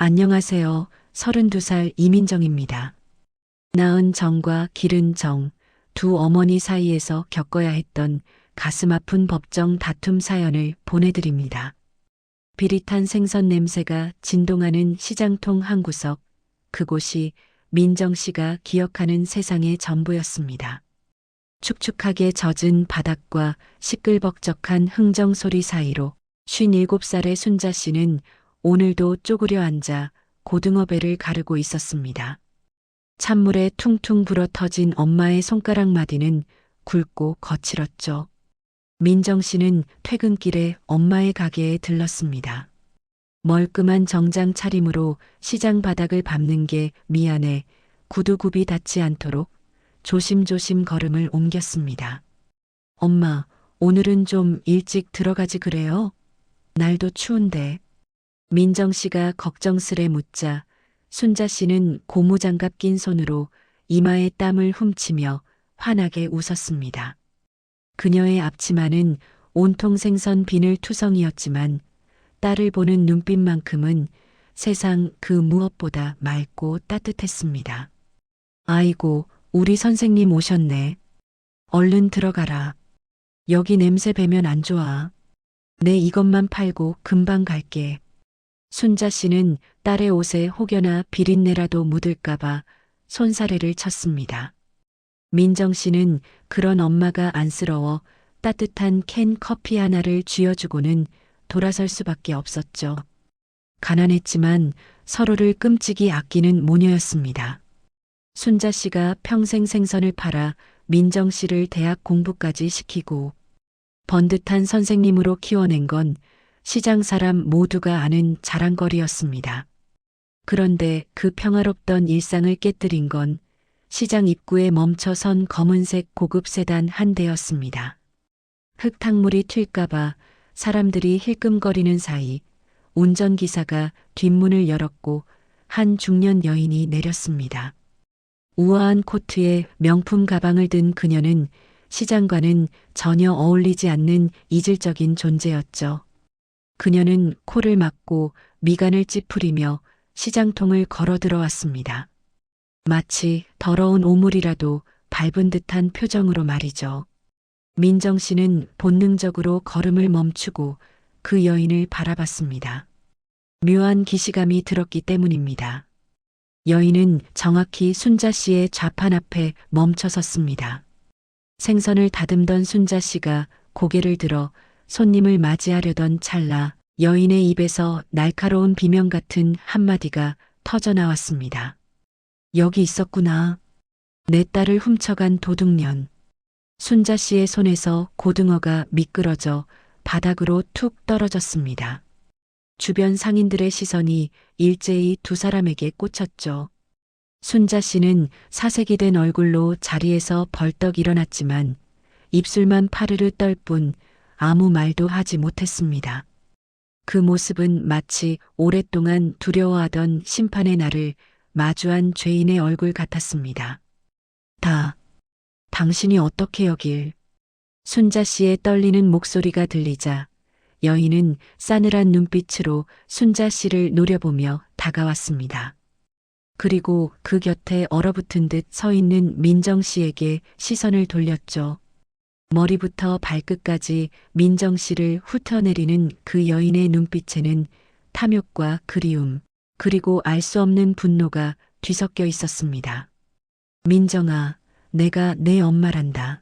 안녕하세요. 32살 이민정입니다. 낳은 정과 기른 정, 두 어머니 사이에서 겪어야 했던 가슴 아픈 법정 다툼 사연을 보내드립니다. 비릿한 생선 냄새가 진동하는 시장통 한 구석, 그곳이 민정 씨가 기억하는 세상의 전부였습니다. 축축하게 젖은 바닥과 시끌벅적한 흥정 소리 사이로 57살의 순자 씨는 오늘도 쪼그려 앉아 고등어배를 가르고 있었습니다. 찬물에 퉁퉁 불어터진 엄마의 손가락 마디는 굵고 거칠었죠. 민정 씨는 퇴근길에 엄마의 가게에 들렀습니다. 멀끔한 정장 차림으로 시장 바닥을 밟는 게 미안해 구두굽이 닿지 않도록 조심조심 걸음을 옮겼습니다. 엄마, 오늘은 좀 일찍 들어가지 그래요? 날도 추운데. 민정 씨가 걱정스레 묻자 순자 씨는 고무장갑 낀 손으로 이마에 땀을 훔치며 환하게 웃었습니다. 그녀의 앞치마는 온통 생선 비늘 투성이었지만 딸을 보는 눈빛만큼은 세상 그 무엇보다 맑고 따뜻했습니다. 아이고, 우리 선생님 오셨네. 얼른 들어가라. 여기 냄새 배면 안 좋아. 내 이것만 팔고 금방 갈게. 순자 씨는 딸의 옷에 혹여나 비린내라도 묻을까봐 손사래를 쳤습니다. 민정 씨는 그런 엄마가 안쓰러워 따뜻한 캔 커피 하나를 쥐어주고는 돌아설 수밖에 없었죠. 가난했지만 서로를 끔찍이 아끼는 모녀였습니다. 순자 씨가 평생 생선을 팔아 민정 씨를 대학 공부까지 시키고 번듯한 선생님으로 키워낸 건 시장 사람 모두가 아는 자랑거리였습니다. 그런데 그 평화롭던 일상을 깨뜨린 건 시장 입구에 멈춰선 검은색 고급 세단 한 대였습니다. 흙탕물이 튈까봐 사람들이 힐끔거리는 사이 운전기사가 뒷문을 열었고 한 중년 여인이 내렸습니다. 우아한 코트에 명품 가방을 든 그녀는 시장과는 전혀 어울리지 않는 이질적인 존재였죠. 그녀는 코를 막고 미간을 찌푸리며 시장통을 걸어 들어왔습니다. 마치 더러운 오물이라도 밟은 듯한 표정으로 말이죠. 민정 씨는 본능적으로 걸음을 멈추고 그 여인을 바라봤습니다. 묘한 기시감이 들었기 때문입니다. 여인은 정확히 순자 씨의 좌판 앞에 멈춰 섰습니다. 생선을 다듬던 순자 씨가 고개를 들어 손님을 맞이하려던 찰나 여인의 입에서 날카로운 비명 같은 한마디가 터져나왔습니다. 여기 있었구나. 내 딸을 훔쳐간 도둑년. 순자 씨의 손에서 고등어가 미끄러져 바닥으로 툭 떨어졌습니다. 주변 상인들의 시선이 일제히 두 사람에게 꽂혔죠. 순자 씨는 사색이 된 얼굴로 자리에서 벌떡 일어났지만 입술만 파르르 떨 뿐 아무 말도 하지 못했습니다. 그 모습은 마치 오랫동안 두려워하던 심판의 날을 마주한 죄인의 얼굴 같았습니다. 당신이 어떻게 여길? 순자 씨의 떨리는 목소리가 들리자 여인은 싸늘한 눈빛으로 순자 씨를 노려보며 다가왔습니다. 그리고 그 곁에 얼어붙은 듯 서 있는 민정 씨에게 시선을 돌렸죠. 머리부터 발끝까지 민정 씨를 훑어내리는 그 여인의 눈빛에는 탐욕과 그리움, 그리고 알 수 없는 분노가 뒤섞여 있었습니다. 민정아, 내가 내 엄마란다.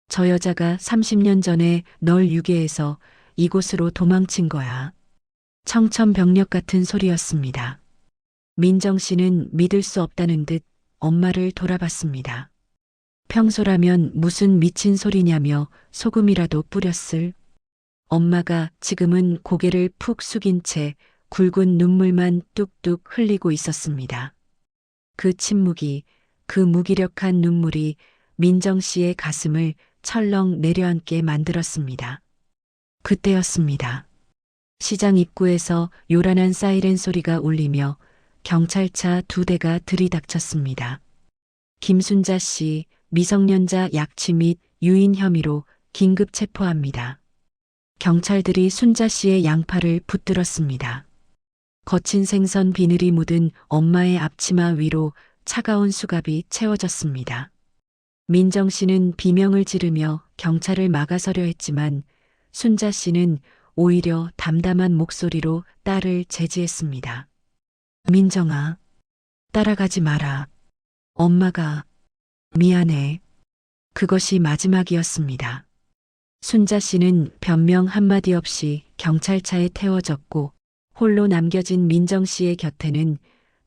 저 여자가 30년 전에 널 유괴해서 이곳으로 도망친 거야. 청천벽력 같은 소리였습니다. 민정 씨는 믿을 수 없다는 듯 엄마를 돌아봤습니다. 평소라면 무슨 미친 소리냐며 소금이라도 뿌렸을. 엄마가 지금은 고개를 푹 숙인 채 굵은 눈물만 뚝뚝 흘리고 있었습니다. 그 침묵이, 그 무기력한 눈물이 민정 씨의 가슴을 철렁 내려앉게 만들었습니다. 그때였습니다. 시장 입구에서 요란한 사이렌 소리가 울리며 경찰차 2대가 들이닥쳤습니다. 김순자 씨, 미성년자 약취 및 유인 혐의로 긴급 체포합니다. 경찰들이 순자 씨의 양팔을 붙들었습니다. 거친 생선 비늘이 묻은 엄마의 앞치마 위로 차가운 수갑이 채워졌습니다. 민정 씨는 비명을 지르며 경찰을 막아서려 했지만 순자 씨는 오히려 담담한 목소리로 딸을 제지했습니다. 민정아, 따라가지 마라. 엄마가 미안해. 그것이 마지막이었습니다. 순자 씨는 변명 한마디 없이 경찰차에 태워졌고 홀로 남겨진 민정 씨의 곁에는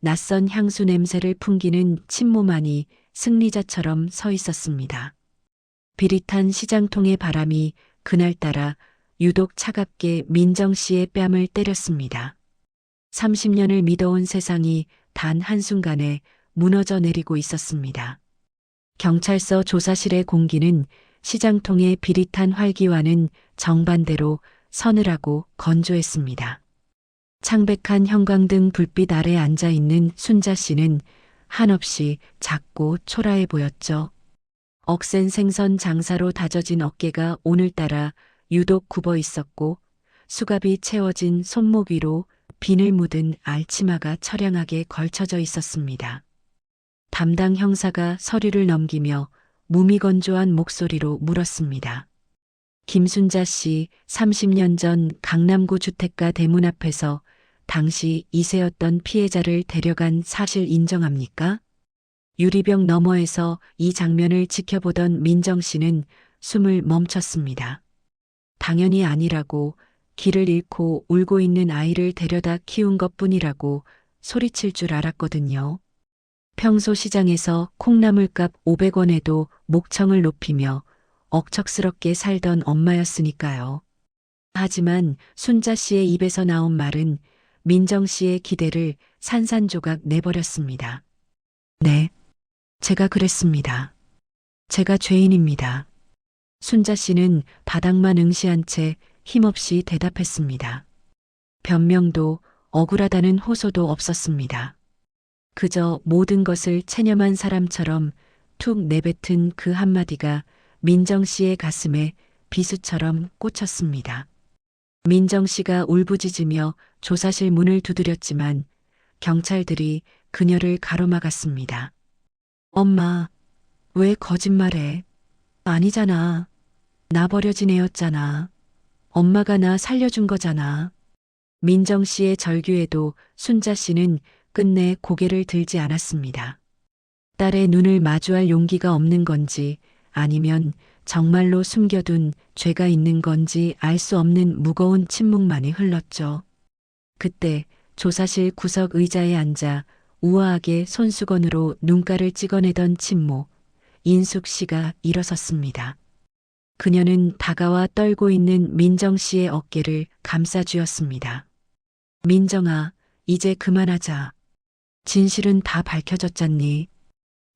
낯선 향수 냄새를 풍기는 친모만이 승리자처럼 서 있었습니다. 비릿한 시장통의 바람이 그날따라 유독 차갑게 민정 씨의 뺨을 때렸습니다. 30년을 믿어온 세상이 단 한순간에 무너져 내리고 있었습니다. 경찰서 조사실의 공기는 시장통의 비릿한 활기와는 정반대로 서늘하고 건조했습니다. 창백한 형광등 불빛 아래 앉아 있는 순자 씨는 한없이 작고 초라해 보였죠. 억센 생선 장사로 다져진 어깨가 오늘따라 유독 굽어 있었고 수갑이 채워진 손목 위로 비늘 묻은 알치마가 처량하게 걸쳐져 있었습니다. 담당 형사가 서류를 넘기며 무미건조한 목소리로 물었습니다. 김순자 씨 30년 전 강남구 주택가 대문 앞에서 당시 이세였던 피해자를 데려간 사실 인정합니까? 유리병 너머에서 이 장면을 지켜보던 민정 씨는 숨을 멈췄습니다. 당연히 아니라고, 길을 잃고 울고 있는 아이를 데려다 키운 것뿐이라고 소리칠 줄 알았거든요. 평소 시장에서 콩나물값 500원에도 목청을 높이며 억척스럽게 살던 엄마였으니까요. 하지만 순자 씨의 입에서 나온 말은 민정 씨의 기대를 산산조각 내버렸습니다. 네, 제가 그랬습니다. 제가 죄인입니다. 순자 씨는 바닥만 응시한 채 힘없이 대답했습니다. 변명도 억울하다는 호소도 없었습니다. 그저 모든 것을 체념한 사람처럼 툭 내뱉은 그 한마디가 민정 씨의 가슴에 비수처럼 꽂혔습니다. 민정 씨가 울부짖으며 조사실 문을 두드렸지만 경찰들이 그녀를 가로막았습니다. 엄마, 왜 거짓말해? 아니잖아. 나 버려진 애였잖아. 엄마가 나 살려준 거잖아. 민정 씨의 절규에도 순자 씨는 끝내 고개를 들지 않았습니다. 딸의 눈을 마주할 용기가 없는 건지 아니면 정말로 숨겨둔 죄가 있는 건지 알 수 없는 무거운 침묵만이 흘렀죠. 그때 조사실 구석 의자에 앉아 우아하게 손수건으로 눈가를 찍어내던 친모 인숙 씨가 일어섰습니다. 그녀는 다가와 떨고 있는 민정 씨의 어깨를 감싸주었습니다. 민정아, 이제 그만하자. 진실은 다 밝혀졌잖니.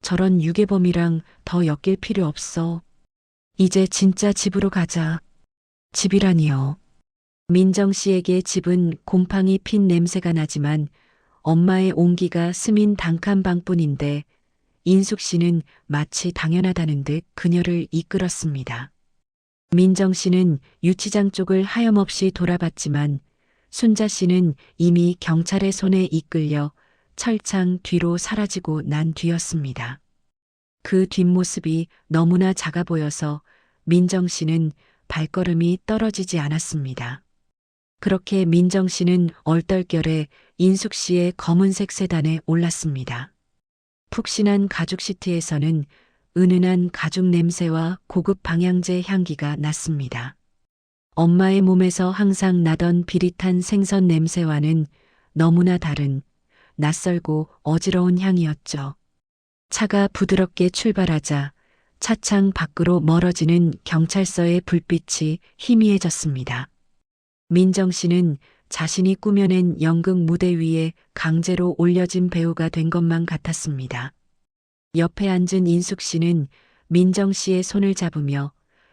저런 유괴범이랑 더 엮일 필요 없어. 이제 진짜 집으로 가자. 집이라니요. 민정 씨에게 집은 곰팡이 핀 냄새가 나지만 엄마의 온기가 스민 단칸방뿐인데 인숙 씨는 마치 당연하다는 듯 그녀를 이끌었습니다. 민정 씨는 유치장 쪽을 하염없이 돌아봤지만 순자 씨는 이미 경찰의 손에 이끌려 철창 뒤로 사라지고 난 뒤였습니다. 그 뒷모습이 너무나 작아 보여서 민정 씨는 발걸음이 떨어지지 않았습니다. 그렇게 민정 씨는 얼떨결에 인숙 씨의 검은색 세단에 올랐습니다. 푹신한 가죽 시트에서는 은은한 가죽 냄새와 고급 방향제 향기가 났습니다. 엄마의 몸에서 항상 나던 비릿한 생선 냄새와는 너무나 다른 낯설고 어지러운 향이었죠. 차가 부드럽게 출발하자 차창 밖으로 멀어지는 경찰서의 불빛이 희미해졌습니다. 민정 씨는 자신이 꾸며낸 연극 무대 위에 강제로 올려진 배우가 된 것만 같았습니다. 옆에 앉은 인숙 씨는 민정 씨의 손을 잡으며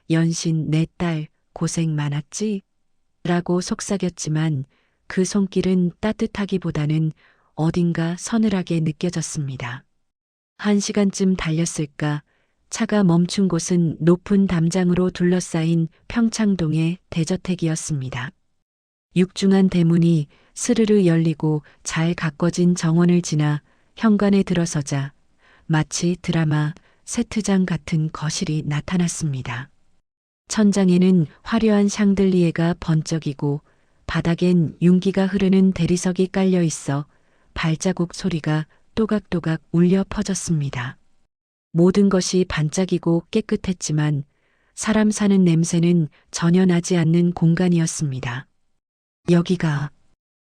연신 내 딸 고생 많았지? 라고 속삭였지만 그 손길은 따뜻하기보다는 어딘가 서늘하게 느껴졌습니다. 1시간쯤 달렸을까 차가 멈춘 곳은 높은 담장으로 둘러싸인 평창동의 대저택이었습니다. 육중한 대문이 스르르 열리고 잘 가꿔진 정원을 지나 현관에 들어서자 마치 드라마 세트장 같은 거실이 나타났습니다. 천장에는 화려한 샹들리에가 번쩍이고 바닥엔 윤기가 흐르는 대리석이 깔려 있어 발자국 소리가 또각또각 울려 퍼졌습니다. 모든 것이 반짝이고 깨끗했지만 사람 사는 냄새는 전혀 나지 않는 공간이었습니다. 여기가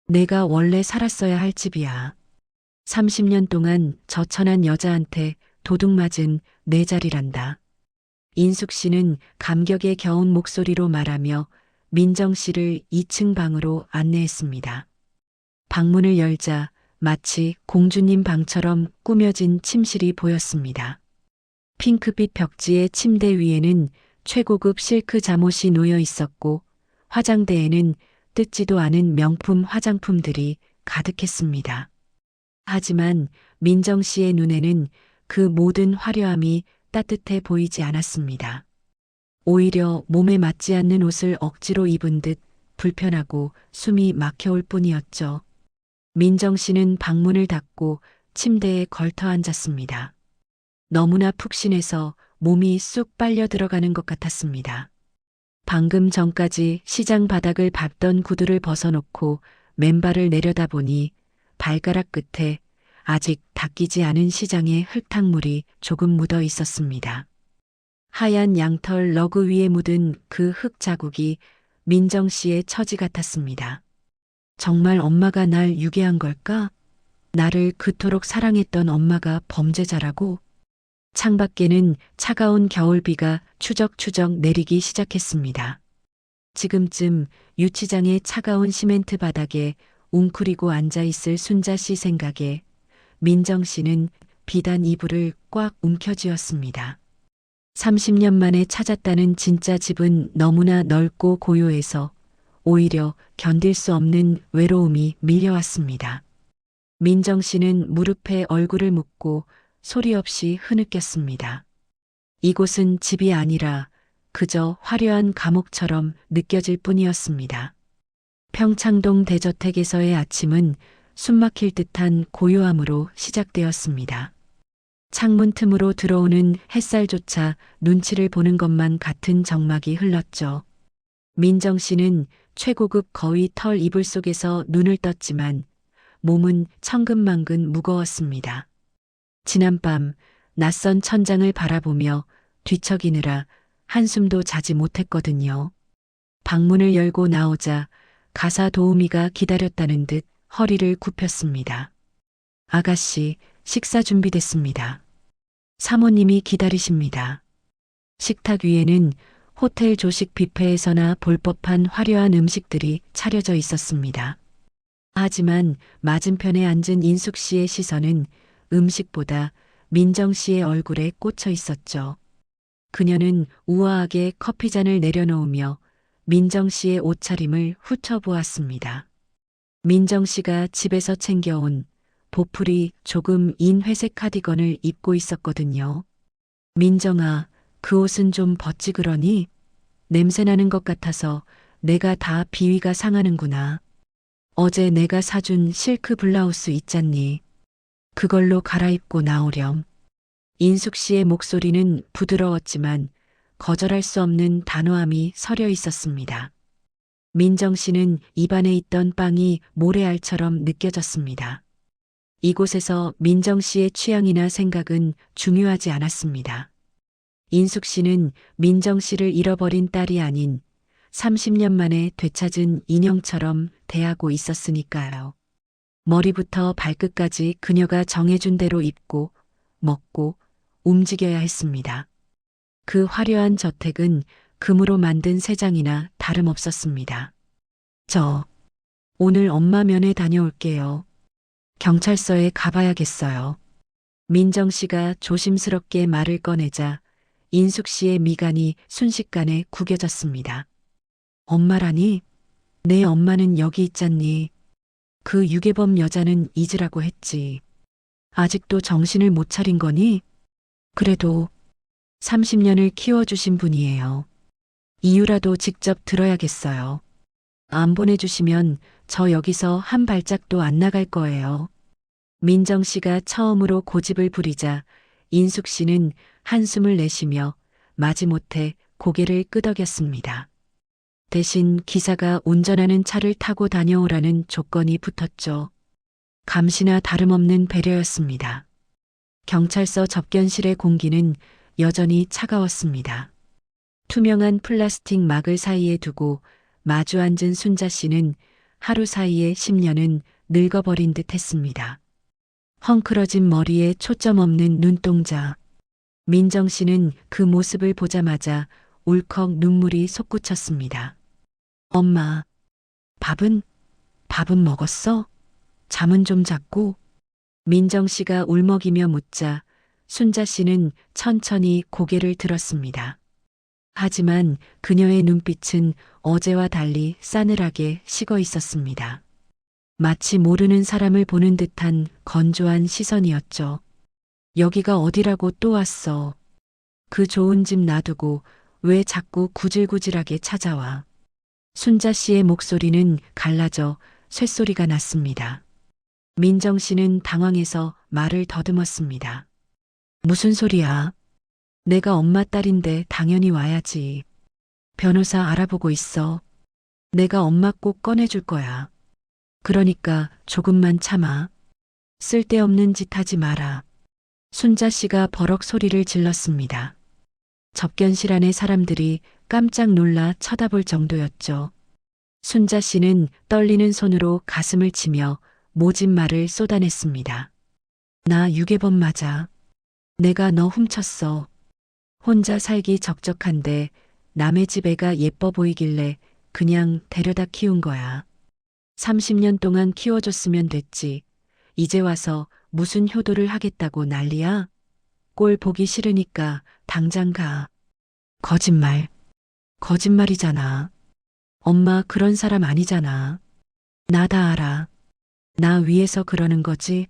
내가 원래 살았어야 할 집이야. 30년 동안 저천한 여자한테 도둑맞은 내 자리란다. 인숙 씨는 감격에 겨운 목소리로 말하며 민정 씨를 2층 방으로 안내했습니다. 방문을 열자 마치 공주님 방처럼 꾸며진 침실이 보였습니다. 핑크빛 벽지의 침대 위에는 최고급 실크 잠옷이 놓여 있었고 화장대에는 뜯지도 않은 명품 화장품들이 가득했습니다. 하지만 민정 씨의 눈에는 그 모든 화려함이 따뜻해 보이지 않았습니다. 오히려 몸에 맞지 않는 옷을 억지로 입은 듯 불편하고 숨이 막혀올 뿐이었죠. 민정 씨는 방문을 닫고 침대에 걸터 앉았습니다. 너무나 푹신해서 몸이 쑥 빨려 들어가는 것 같았습니다. 방금 전까지 시장 바닥을 밟던 구두를 벗어놓고 맨발을 내려다보니 발가락 끝에 아직 닦이지 않은 시장의 흙탕물이 조금 묻어 있었습니다. 하얀 양털 러그 위에 묻은 그 흙 자국이 민정 씨의 처지 같았습니다. 정말 엄마가 날 유괴한 걸까? 나를 그토록 사랑했던 엄마가 범죄자라고? 창밖에는 차가운 겨울비가 추적추적 내리기 시작했습니다. 지금쯤 유치장의 차가운 시멘트 바닥에 웅크리고 앉아있을 순자 씨 생각에 민정 씨는 비단 이불을 꽉 움켜쥐었습니다. 30년 만에 찾았다는 진짜 집은 너무나 넓고 고요해서 오히려 견딜 수 없는 외로움이 밀려왔습니다. 민정 씨는 무릎에 얼굴을 묻고 소리 없이 흐느꼈습니다. 이곳은 집이 아니라 그저 화려한 감옥처럼 느껴질 뿐이었습니다. 평창동 대저택에서의 아침은 숨막힐 듯한 고요함으로 시작되었습니다. 창문 틈으로 들어오는 햇살조차 눈치를 보는 것만 같은 적막이 흘렀죠. 민정 씨는 최고급 거위 털 이불 속에서 눈을 떴지만 몸은 천근만근 무거웠습니다. 지난밤 낯선 천장을 바라보며 뒤척이느라 한숨도 자지 못했거든요. 방문을 열고 나오자 가사 도우미가 기다렸다는 듯 허리를 굽혔습니다. 아가씨, 식사 준비됐습니다. 사모님이 기다리십니다. 식탁 위에는 호텔 조식 뷔페에서나 볼 법한 화려한 음식들이 차려져 있었습니다. 하지만 맞은편에 앉은 인숙 씨의 시선은 음식보다 민정 씨의 얼굴에 꽂혀 있었죠. 그녀는 우아하게 커피잔을 내려놓으며 민정 씨의 옷차림을 훑어보았습니다. 민정 씨가 집에서 챙겨온 보풀이 조금 인 회색 카디건을 입고 있었거든요. 민정아, 그 옷은 좀 벗지 그러니? 냄새나는 것 같아서 내가 다 비위가 상하는구나. 어제 내가 사준 실크 블라우스 있잖니. 그걸로 갈아입고 나오렴. 인숙 씨의 목소리는 부드러웠지만 거절할 수 없는 단호함이 서려 있었습니다. 민정 씨는 입안에 있던 빵이 모래알처럼 느껴졌습니다. 이곳에서 민정 씨의 취향이나 생각은 중요하지 않았습니다. 인숙 씨는 민정 씨를 잃어버린 딸이 아닌 30년 만에 되찾은 인형처럼 대하고 있었으니까요. 머리부터 발끝까지 그녀가 정해준 대로 입고, 먹고, 움직여야 했습니다. 그 화려한 저택은 금으로 만든 새장이나 다름없었습니다. 저, 오늘 엄마 면회 다녀올게요. 경찰서에 가봐야겠어요. 민정 씨가 조심스럽게 말을 꺼내자 인숙 씨의 미간이 순식간에 구겨졌습니다. 엄마라니? 내 엄마는 여기 있잖니. 그 유괴범 여자는 잊으라고 했지. 아직도 정신을 못 차린 거니? 그래도 30년을 키워주신 분이에요. 이유라도 직접 들어야겠어요. 안 보내주시면 저 여기서 한 발짝도 안 나갈 거예요. 민정 씨가 처음으로 고집을 부리자 인숙 씨는 한숨을 내쉬며 마지못해 고개를 끄덕였습니다. 대신 기사가 운전하는 차를 타고 다녀오라는 조건이 붙었죠. 감시나 다름없는 배려였습니다. 경찰서 접견실의 공기는 여전히 차가웠습니다. 투명한 플라스틱 막을 사이에 두고 마주 앉은 순자 씨는 하루 사이에 10년은 늙어버린 듯 했습니다. 헝클어진 머리에 초점 없는 눈동자. 민정 씨는 그 모습을 보자마자 울컥 눈물이 솟구쳤습니다. 엄마, 밥은 먹었어? 잠은 좀 잤고? 민정 씨가 울먹이며 묻자 순자 씨는 천천히 고개를 들었습니다. 하지만 그녀의 눈빛은 어제와 달리 싸늘하게 식어 있었습니다. 마치 모르는 사람을 보는 듯한 건조한 시선이었죠. 여기가 어디라고 또 왔어. 그 좋은 집 놔두고 왜 자꾸 구질구질하게 찾아와. 순자 씨의 목소리는 갈라져 쇳소리가 났습니다. 민정 씨는 당황해서 말을 더듬었습니다. 무슨 소리야? 내가 엄마 딸인데 당연히 와야지. 변호사 알아보고 있어. 내가 엄마 꼭 꺼내줄 거야. 그러니까 조금만 참아. 쓸데없는 짓 하지 마라. 순자 씨가 버럭 소리를 질렀습니다. 접견실 안의 사람들이 깜짝 놀라 쳐다볼 정도였죠. 순자 씨는 떨리는 손으로 가슴을 치며 모진 말을 쏟아냈습니다. 나 유괴범 맞아. 내가 너 훔쳤어. 혼자 살기 적적한데 남의 집 애가 예뻐 보이길래 그냥 데려다 키운 거야. 30년 동안 키워줬으면 됐지. 이제 와서 무슨 효도를 하겠다고 난리야? 꼴 보기 싫으니까 당장 가. 거짓말. 거짓말이잖아. 엄마 그런 사람 아니잖아. 나 다 알아. 나 위해서 그러는 거지.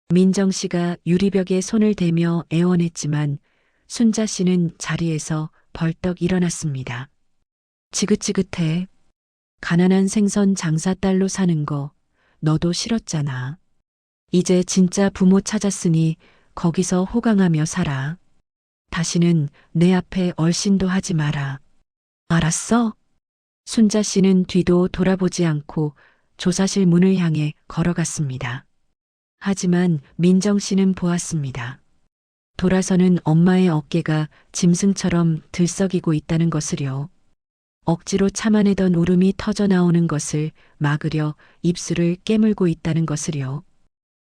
민정 씨가 유리벽에 손을 대며 애원했지만 순자 씨는 자리에서 벌떡 일어났습니다. 지긋지긋해. 가난한 생선 장사딸로 사는 거 너도 싫었잖아. 이제 진짜 부모 찾았으니 거기서 호강하며 살아. 다시는 내 앞에 얼씬도 하지 마라. 알았어? 순자 씨는 뒤도 돌아보지 않고 조사실 문을 향해 걸어갔습니다. 하지만 민정 씨는 보았습니다. 돌아서는 엄마의 어깨가 짐승처럼 들썩이고 있다는 것을요. 억지로 참아내던 울음이 터져 나오는 것을 막으려 입술을 깨물고 있다는 것을요.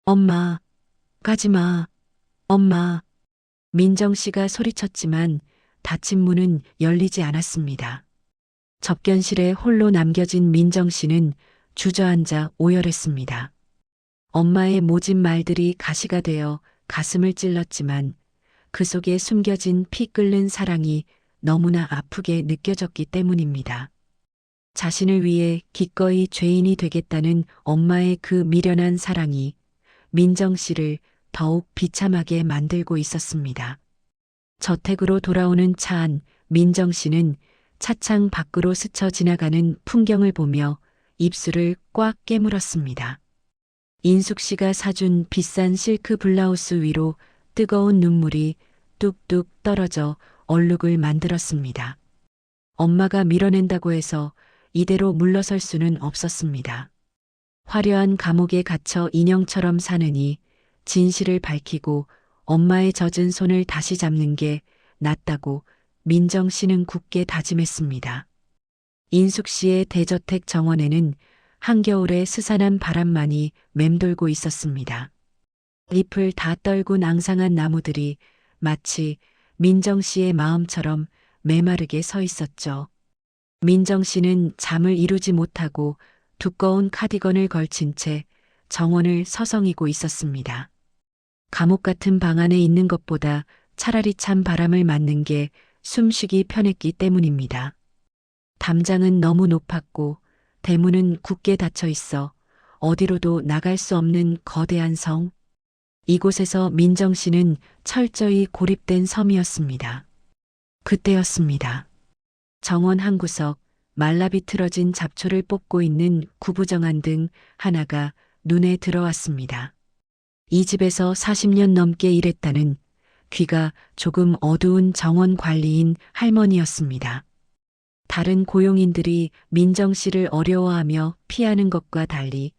엄마, 가지마. 엄마. 민정 씨가 소리쳤지만 닫힌 문은 열리지 않았습니다. 접견실에 홀로 남겨진 민정 씨는 주저앉아 오열했습니다. 엄마의 모진 말들이 가시가 되어 가슴을 찔렀지만 그 속에 숨겨진 피 끓는 사랑이 너무나 아프게 느껴졌기 때문입니다. 자신을 위해 기꺼이 죄인이 되겠다는 엄마의 그 미련한 사랑이 민정 씨를 더욱 비참하게 만들고 있었습니다. 저택으로 돌아오는 차 안 민정 씨는 차창 밖으로 스쳐 지나가는 풍경을 보며 입술을 꽉 깨물었습니다. 인숙 씨가 사준 비싼 실크 블라우스 위로 뜨거운 눈물이 뚝뚝 떨어져 얼룩을 만들었습니다. 엄마가 밀어낸다고 해서 이대로 물러설 수는 없었습니다. 화려한 감옥에 갇혀 인형처럼 사느니 진실을 밝히고 엄마의 젖은 손을 다시 잡는 게 낫다고 민정 씨는 굳게 다짐했습니다. 인숙 씨의 대저택 정원에는 한겨울의 스산한 바람만이 맴돌고 있었습니다. 잎을 다 떨군 앙상한 나무들이 마치 민정 씨의 마음처럼 메마르게 서 있었죠. 민정 씨는 잠을 이루지 못하고 두꺼운 카디건을 걸친 채 정원을 서성이고 있었습니다. 감옥 같은 방 안에 있는 것보다 차라리 찬 바람을 맞는 게 숨쉬기 편했기 때문입니다. 담장은 너무 높았고 대문은 굳게 닫혀 있어 어디로도 나갈 수 없는 거대한 성. 이곳에서 민정 씨는 철저히 고립된 섬이었습니다. 그때였습니다. 정원 한 구석, 말라비틀어진 잡초를 뽑고 있는 구부정한 등 하나가 눈에 들어왔습니다. 이 집에서 40년 넘게 일했다는 귀가 조금 어두운 정원 관리인 할머니였습니다. 다른 고용인들이 민정 씨를 어려워하며 피하는 것과 달리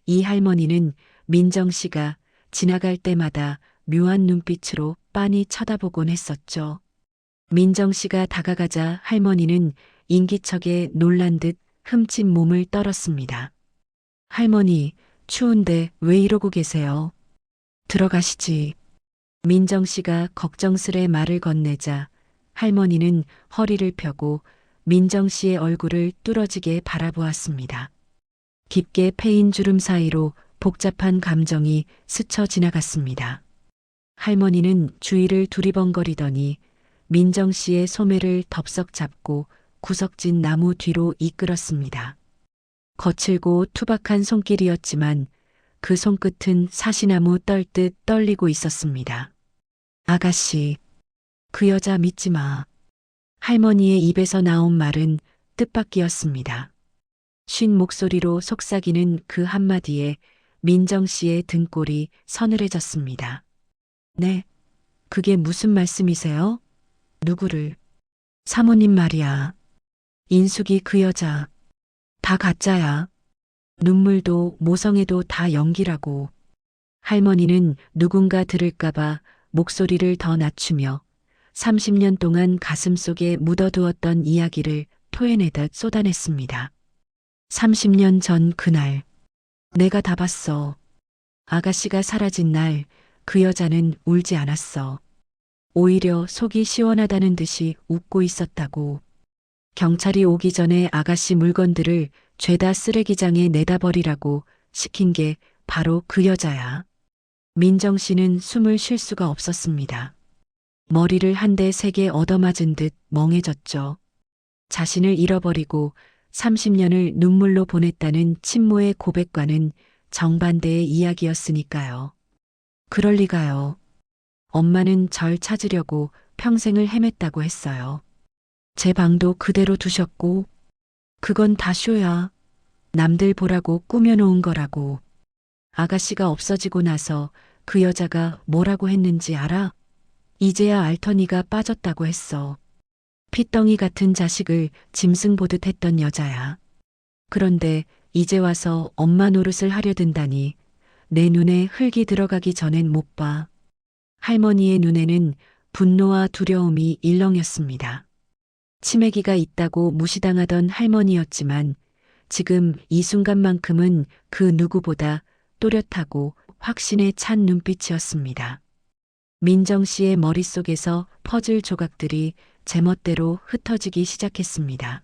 이 할머니는 민정 씨가 지나갈 때마다 묘한 눈빛으로 빤히 쳐다보곤 했었죠. 민정 씨가 다가가자 할머니는 인기척에 놀란 듯 흠칫 몸을 떨었습니다. 할머니, 추운데 왜 이러고 계세요? 들어가시지. 민정 씨가 걱정스레 말을 건네자 할머니는 허리를 펴고 민정 씨의 얼굴을 뚫어지게 바라보았습니다. 깊게 패인 주름 사이로 복잡한 감정이 스쳐 지나갔습니다. 할머니는 주위를 두리번거리더니 민정 씨의 소매를 덥석 잡고 구석진 나무 뒤로 이끌었습니다. 거칠고 투박한 손길이었지만 그 손끝은 사시나무 떨듯 떨리고 있었습니다. 아가씨, 그 여자 믿지 마. 할머니의 입에서 나온 말은 뜻밖이었습니다. 쉰 목소리로 속삭이는 그 한마디에 민정 씨의 등골이 서늘해졌습니다. 네, 그게 무슨 말씀이세요? 누구를? 사모님 말이야. 인숙이 그 여자. 다 가짜야. 눈물도 모성애도 다 연기라고. 할머니는 누군가 들을까봐 목소리를 더 낮추며 30년 동안 가슴속에 묻어두었던 이야기를 토해내듯 쏟아냈습니다. 30년 전 그날, 내가 다 봤어. 아가씨가 사라진 날 그 여자는 울지 않았어. 오히려 속이 시원하다는 듯이 웃고 있었다고. 경찰이 오기 전에 아가씨 물건들을 죄다 쓰레기장에 내다 버리라고 시킨 게 바로 그 여자야. 민정 씨는 숨을 쉴 수가 없었습니다. 머리를 한 대 세게 얻어맞은 듯 멍해졌죠. 자신을 잃어버리고 30년을 눈물로 보냈다는 친모의 고백과는 정반대의 이야기였으니까요. 그럴 리가요. 엄마는 절 찾으려고 평생을 헤맸다고 했어요. 제 방도 그대로 두셨고, 그건 다 쇼야. 남들 보라고 꾸며놓은 거라고. 아가씨가 없어지고 나서 그 여자가 뭐라고 했는지 알아? 이제야 알터니가 빠졌다고 했어. 핏덩이 같은 자식을 짐승 보듯 했던 여자야. 그런데 이제 와서 엄마 노릇을 하려 든다니 내 눈에 흙이 들어가기 전엔 못 봐. 할머니의 눈에는 분노와 두려움이 일렁였습니다. 치매기가 있다고 무시당하던 할머니였지만 지금 이 순간만큼은 그 누구보다 또렷하고 확신에 찬 눈빛이었습니다. 민정 씨의 머릿속에서 퍼즐 조각들이 제멋대로 흩어지기 시작했습니다.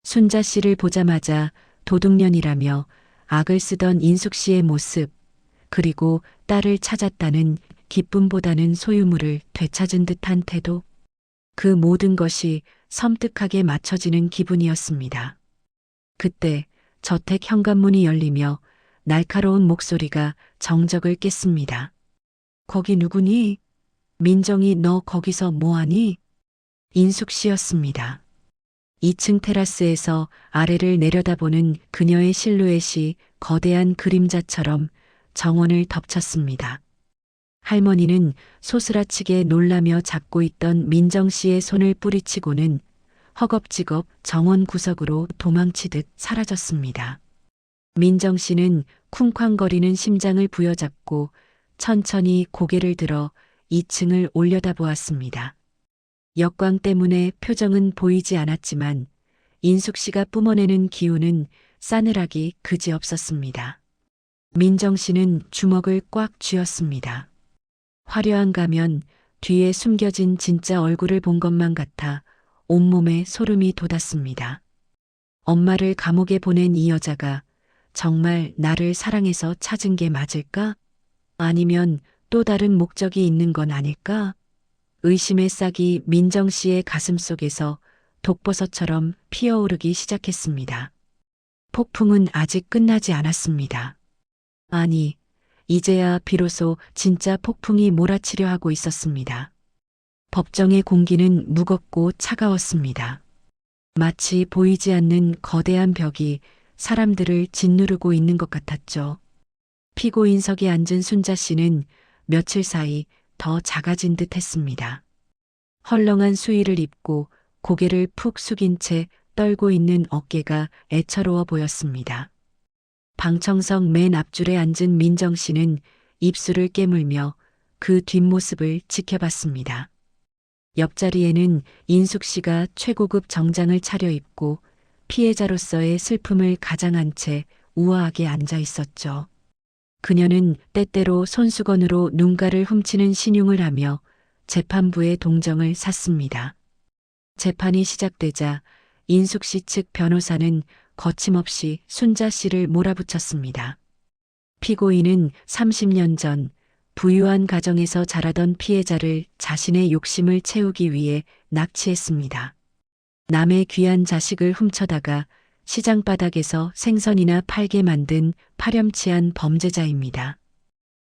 순자 씨를 보자마자 도둑년이라며 악을 쓰던 인숙 씨의 모습, 그리고 딸을 찾았다는 기쁨보다는 소유물을 되찾은 듯한 태도, 그 모든 것이 섬뜩하게 맞춰지는 기분이었습니다. 그때 저택 현관문이 열리며 날카로운 목소리가 정적을 깼습니다. 거기 누구니? 민정이 너 거기서 뭐하니? 인숙 씨였습니다. 2층 테라스에서 아래를 내려다보는 그녀의 실루엣이 거대한 그림자처럼 정원을 덮쳤습니다. 할머니는 소스라치게 놀라며 잡고 있던 민정 씨의 손을 뿌리치고는 허겁지겁 정원 구석으로 도망치듯 사라졌습니다. 민정 씨는 쿵쾅거리는 심장을 부여잡고 천천히 고개를 들어 2층을 올려다보았습니다. 역광 때문에 표정은 보이지 않았지만 인숙 씨가 뿜어내는 기운은 싸늘하기 그지없었습니다. 민정 씨는 주먹을 꽉 쥐었습니다. 화려한 가면 뒤에 숨겨진 진짜 얼굴을 본 것만 같아 온몸에 소름이 돋았습니다. 엄마를 감옥에 보낸 이 여자가 정말 나를 사랑해서 찾은 게 맞을까? 아니면 또 다른 목적이 있는 건 아닐까? 의심의 싹이 민정 씨의 가슴 속에서 독버섯처럼 피어오르기 시작했습니다. 폭풍은 아직 끝나지 않았습니다. 아니, 이제야 비로소 진짜 폭풍이 몰아치려 하고 있었습니다. 법정의 공기는 무겁고 차가웠습니다. 마치 보이지 않는 거대한 벽이 사람들을 짓누르고 있는 것 같았죠. 피고인석에 앉은 순자 씨는 며칠 사이 더 작아진 듯 했습니다. 헐렁한 수의를 입고 고개를 푹 숙인 채 떨고 있는 어깨가 애처로워 보였습니다. 방청석 맨 앞줄에 앉은 민정 씨는 입술을 깨물며 그 뒷모습을 지켜봤습니다. 옆자리에는 인숙 씨가 최고급 정장을 차려입고 피해자로서의 슬픔을 가장한 채 우아하게 앉아 있었죠. 그녀는 때때로 손수건으로 눈가를 훔치는 신용을 하며 재판부의 동정을 샀습니다. 재판이 시작되자 인숙 씨 측 변호사는 거침없이 순자 씨를 몰아붙였습니다. 피고인은 30년 전 부유한 가정에서 자라던 피해자를 자신의 욕심을 채우기 위해 납치했습니다. 남의 귀한 자식을 훔쳐다가 시장 바닥에서 생선이나 팔게 만든 파렴치한 범죄자입니다.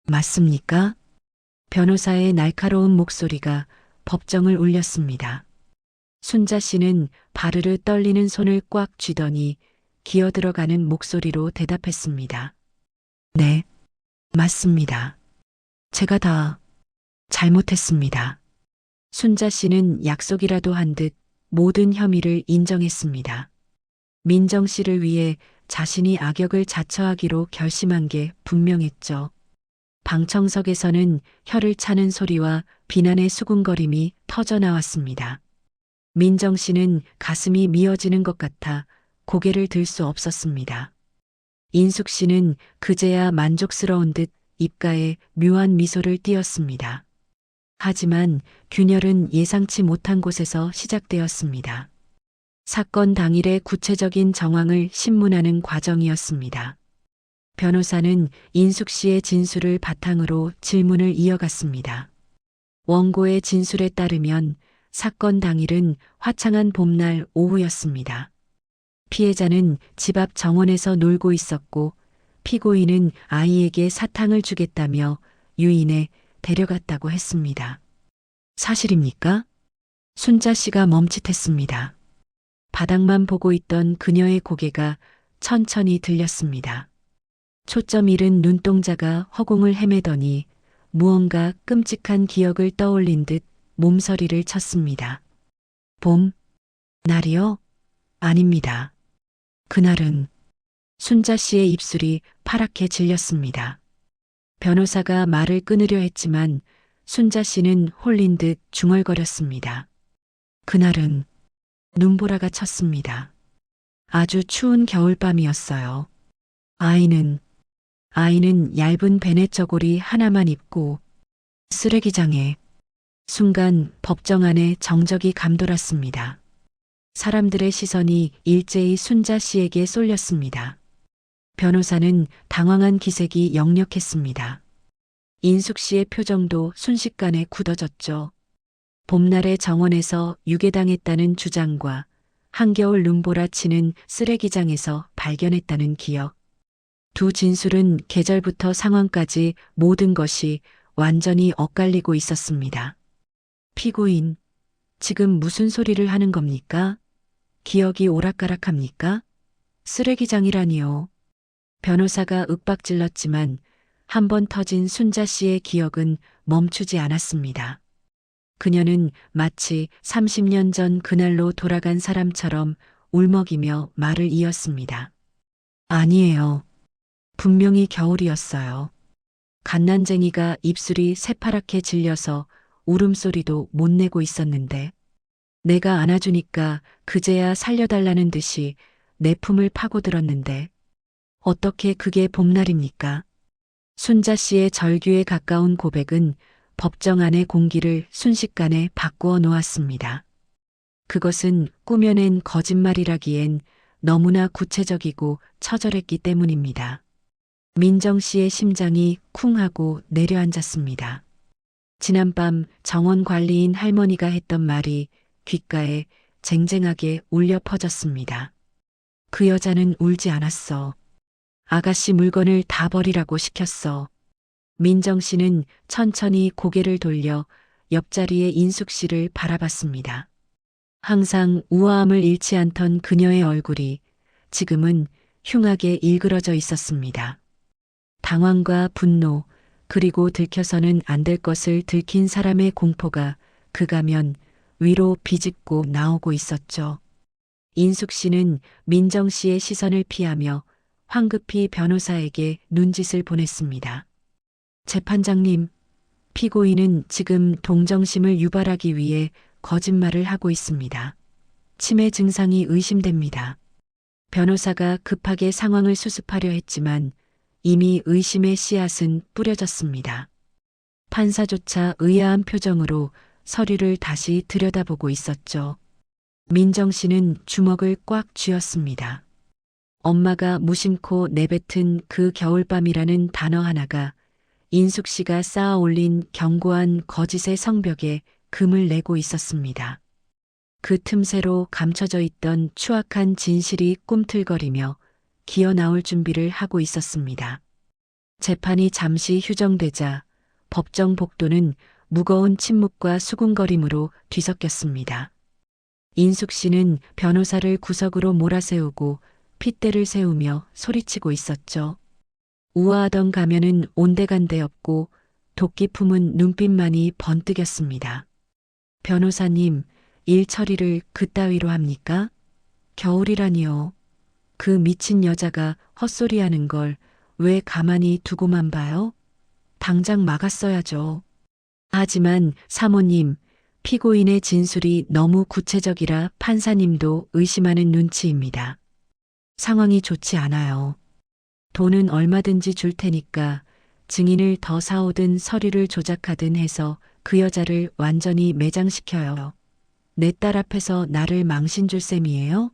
맞습니까? 변호사의 날카로운 목소리가 법정을 울렸습니다. 순자 씨는 바르르 떨리는 손을 꽉 쥐더니 기어들어가는 목소리로 대답했습니다. 네, 맞습니다. 제가 다 잘못했습니다. 순자 씨는 약속이라도 한 듯 모든 혐의를 인정했습니다. 민정 씨를 위해 자신이 악역을 자처하기로 결심한 게 분명했죠. 방청석에서는 혀를 차는 소리와 비난의 수군거림이 터져나왔습니다. 민정 씨는 가슴이 미어지는 것 같아 고개를 들 수 없었습니다. 인숙 씨는 그제야 만족스러운 듯 입가에 묘한 미소를 띄었습니다. 하지만 균열은 예상치 못한 곳에서 시작되었습니다. 사건 당일의 구체적인 정황을 신문하는 과정이었습니다. 변호사는 인숙 씨의 진술을 바탕으로 질문을 이어갔습니다. 원고의 진술에 따르면 사건 당일은 화창한 봄날 오후였습니다. 피해자는 집 앞 정원에서 놀고 있었고 피고인은 아이에게 사탕을 주겠다며 유인해 데려갔다고 했습니다. 사실입니까? 순자 씨가 멈칫했습니다. 바닥만 보고 있던 그녀의 고개가 천천히 들렸습니다. 초점 잃은 눈동자가 허공을 헤매더니 무언가 끔찍한 기억을 떠올린 듯 몸서리를 쳤습니다. 봄, 날이요? 아닙니다. 그날은 순자 씨의 입술이 파랗게 질렸습니다. 변호사가 말을 끊으려 했지만 순자 씨는 홀린 듯 중얼거렸습니다. 그날은 눈보라가 쳤습니다. 아주 추운 겨울밤이었어요. 아이는 얇은 베넷 저고리 하나만 입고 쓰레기장에 순간 법정 안에 정적이 감돌았습니다. 사람들의 시선이 일제히 순자 씨에게 쏠렸습니다. 변호사는 당황한 기색이 역력했습니다. 인숙 씨의 표정도 순식간에 굳어졌죠. 봄날의 정원에서 유괴당했다는 주장과 한겨울 눈보라 치는 쓰레기장에서 발견했다는 기억. 두 진술은 계절부터 상황까지 모든 것이 완전히 엇갈리고 있었습니다. 피고인, 지금 무슨 소리를 하는 겁니까? 기억이 오락가락합니까? 쓰레기장이라니요. 변호사가 윽박질렀지만 한 번 터진 순자 씨의 기억은 멈추지 않았습니다. 그녀는 마치 30년 전 그날로 돌아간 사람처럼 울먹이며 말을 이었습니다. 아니에요. 분명히 겨울이었어요. 갓난쟁이가 입술이 새파랗게 질려서 울음소리도 못 내고 있었는데 내가 안아주니까 그제야 살려달라는 듯이 내 품을 파고들었는데 어떻게 그게 봄날입니까? 순자 씨의 절규에 가까운 고백은 법정 안의 공기를 순식간에 바꾸어 놓았습니다. 그것은 꾸며낸 거짓말이라기엔 너무나 구체적이고 처절했기 때문입니다. 민정 씨의 심장이 쿵 하고 내려앉았습니다. 지난밤 정원 관리인 할머니가 했던 말이 귓가에 쟁쟁하게 울려 퍼졌습니다. 그 여자는 울지 않았어. 아가씨 물건을 다 버리라고 시켰어. 민정 씨는 천천히 고개를 돌려 옆자리의 인숙 씨를 바라봤습니다. 항상 우아함을 잃지 않던 그녀의 얼굴이 지금은 흉하게 일그러져 있었습니다. 당황과 분노, 그리고 들켜서는 안 될 것을 들킨 사람의 공포가 그 가면 위로 비집고 나오고 있었죠. 인숙 씨는 민정 씨의 시선을 피하며 황급히 변호사에게 눈짓을 보냈습니다. 재판장님, 피고인은 지금 동정심을 유발하기 위해 거짓말을 하고 있습니다. 치매 증상이 의심됩니다. 변호사가 급하게 상황을 수습하려 했지만 이미 의심의 씨앗은 뿌려졌습니다. 판사조차 의아한 표정으로 서류를 다시 들여다보고 있었죠. 민정 씨는 주먹을 꽉 쥐었습니다. 엄마가 무심코 내뱉은 그 겨울밤이라는 단어 하나가 인숙 씨가 쌓아 올린 견고한 거짓의 성벽에 금을 내고 있었습니다. 그 틈새로 감춰져 있던 추악한 진실이 꿈틀거리며 기어 나올 준비를 하고 있었습니다. 재판이 잠시 휴정되자 법정 복도는 무거운 침묵과 수군거림으로 뒤섞였습니다. 인숙 씨는 변호사를 구석으로 몰아세우고 핏대를 세우며 소리치고 있었죠. 우아하던 가면은 온데간데 없고 도끼 품은 눈빛만이 번뜩였습니다. 변호사님, 일 처리를 그따위로 합니까? 겨울이라니요. 그 미친 여자가 헛소리하는 걸 왜 가만히 두고만 봐요? 당장 막았어야죠. 하지만 사모님, 피고인의 진술이 너무 구체적이라 판사님도 의심하는 눈치입니다. 상황이 좋지 않아요. 돈은 얼마든지 줄 테니까 증인을 더 사오든 서류를 조작하든 해서 그 여자를 완전히 매장시켜요. 내 딸 앞에서 나를 망신 줄 셈이에요?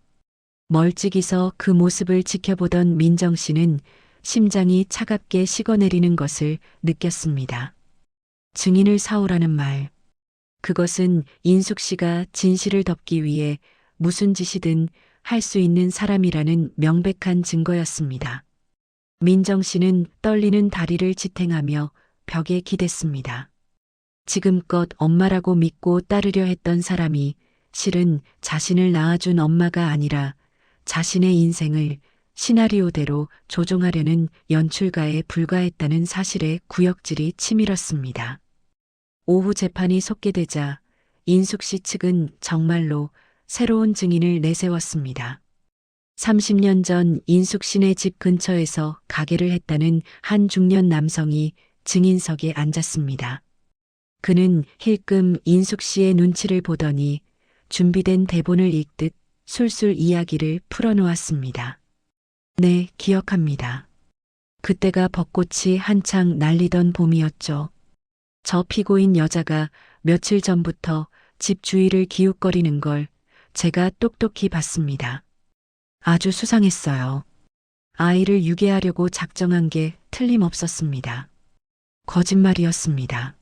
멀찍이서 그 모습을 지켜보던 민정 씨는 심장이 차갑게 식어내리는 것을 느꼈습니다. 증인을 사오라는 말. 그것은 인숙 씨가 진실을 덮기 위해 무슨 짓이든 할 수 있는 사람이라는 명백한 증거였습니다. 민정 씨는 떨리는 다리를 지탱하며 벽에 기댔습니다. 지금껏 엄마라고 믿고 따르려 했던 사람이 실은 자신을 낳아준 엄마가 아니라 자신의 인생을 시나리오대로 조종하려는 연출가에 불과했다는 사실에 구역질이 치밀었습니다. 오후 재판이 속게되자 인숙 씨 측은 정말로 새로운 증인을 내세웠습니다. 30년 전 인숙 씨네 집 근처에서 가게를 했다는 한 중년 남성이 증인석에 앉았습니다. 그는 힐끔 인숙 씨의 눈치를 보더니 준비된 대본을 읽듯 술술 이야기를 풀어놓았습니다. 네, 기억합니다. 그때가 벚꽃이 한창 날리던 봄이었죠. 저 피고인 여자가 며칠 전부터 집 주위를 기웃거리는 걸 제가 똑똑히 봤습니다. 아주 수상했어요. 아이를 유괴하려고 작정한 게 틀림없었습니다. 거짓말이었습니다.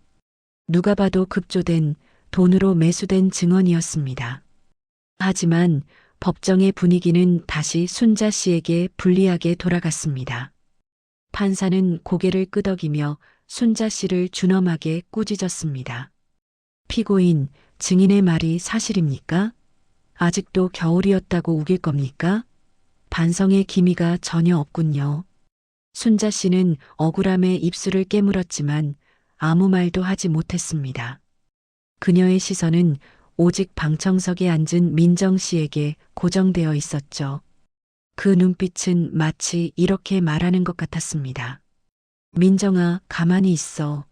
누가 봐도 급조된 돈으로 매수된 증언이었습니다. 하지만 법정의 분위기는 다시 순자 씨에게 불리하게 돌아갔습니다. 판사는 고개를 끄덕이며 순자 씨를 준엄하게 꾸짖었습니다. 피고인, 증인의 말이 사실입니까? 아직도 겨울이었다고 우길 겁니까? 반성의 기미가 전혀 없군요. 순자 씨는 억울함에 입술을 깨물었지만 아무 말도 하지 못했습니다. 그녀의 시선은 오직 방청석에 앉은 민정 씨에게 고정되어 있었죠. 그 눈빛은 마치 이렇게 말하는 것 같았습니다. 민정아, 가만히 있어.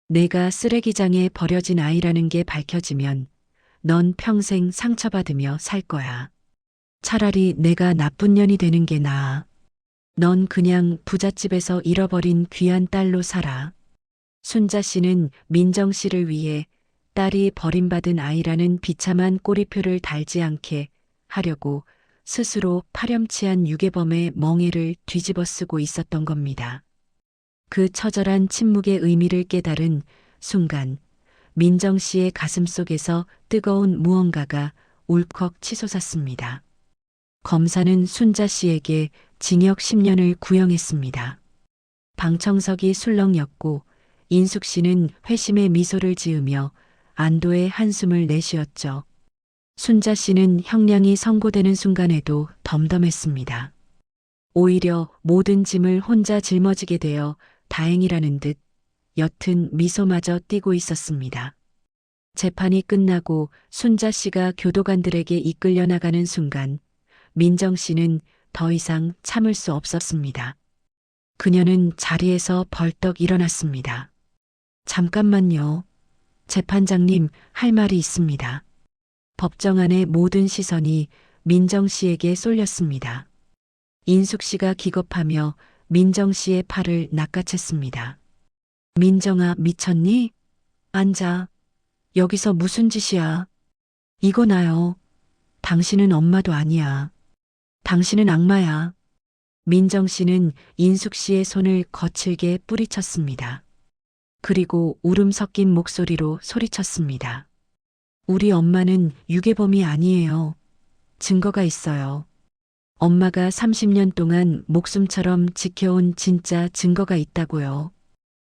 내가 쓰레기장에 버려진 아이라는 게 밝혀지면 넌 평생 상처받으며 살 거야. 차라리 내가 나쁜 년이 되는 게 나아. 넌 그냥 부잣집에서 잃어버린 귀한 딸로 살아. 순자 씨는 민정 씨를 위해 딸이 버림받은 아이라는 비참한 꼬리표를 달지 않게 하려고 스스로 파렴치한 유괴범의 멍에를 뒤집어 쓰고 있었던 겁니다. 그 처절한 침묵의 의미를 깨달은 순간 민정 씨의 가슴 속에서 뜨거운 무언가가 울컥 치솟았습니다. 검사는 순자 씨에게 징역 10년을 구형했습니다. 방청석이 술렁였고 인숙 씨는 회심의 미소를 지으며 안도의 한숨을 내쉬었죠. 순자 씨는 형량이 선고되는 순간에도 덤덤했습니다. 오히려 모든 짐을 혼자 짊어지게 되어 다행이라는 듯 옅은 미소마저 띠고 있었습니다. 재판이 끝나고 순자 씨가 교도관들에게 이끌려 나가는 순간 민정 씨는 더 이상 참을 수 없었습니다. 그녀는 자리에서 벌떡 일어났습니다. 잠깐만요. 재판장님, 할 말이 있습니다. 법정 안의 모든 시선이 민정 씨에게 쏠렸습니다. 인숙 씨가 기겁하며 민정 씨의 팔을 낚아챘습니다. 민정아, 미쳤니? 앉아. 여기서 무슨 짓이야? 이거 나요. 당신은 엄마도 아니야. 당신은 악마야. 민정 씨는 인숙 씨의 손을 거칠게 뿌리쳤습니다. 그리고 울음 섞인 목소리로 소리쳤습니다. 우리 엄마는 유괴범이 아니에요. 증거가 있어요. 엄마가 30년 동안 목숨처럼 지켜온 진짜 증거가 있다고요.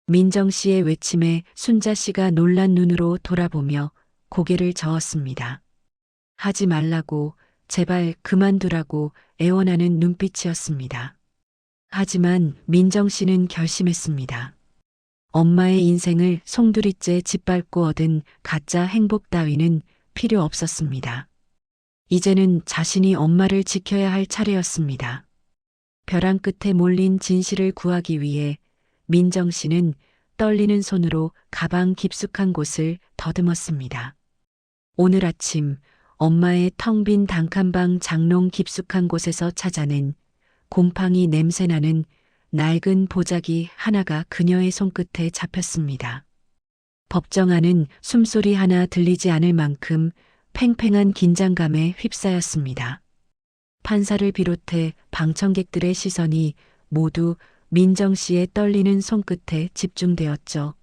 민정 씨의 외침에 순자 씨가 놀란 눈으로 돌아보며 고개를 저었습니다. 하지 말라고, 제발 그만두라고 애원하는 눈빛이었습니다. 하지만 민정 씨는 결심했습니다. 엄마의 인생을 송두리째 짓밟고 얻은 가짜 행복 따위는 필요 없었습니다. 이제는 자신이 엄마를 지켜야 할 차례였습니다. 벼랑 끝에 몰린 진실을 구하기 위해 민정 씨는 떨리는 손으로 가방 깊숙한 곳을 더듬었습니다. 오늘 아침 엄마의 텅 빈 단칸방 장롱 깊숙한 곳에서 찾아낸 곰팡이 냄새나는 낡은 보자기 하나가 그녀의 손끝에 잡혔습니다. 법정 안은 숨소리 하나 들리지 않을 만큼 팽팽한 긴장감에 휩싸였습니다. 판사를 비롯해 방청객들의 시선이 모두 민정 씨의 떨리는 손끝에 집중되었죠.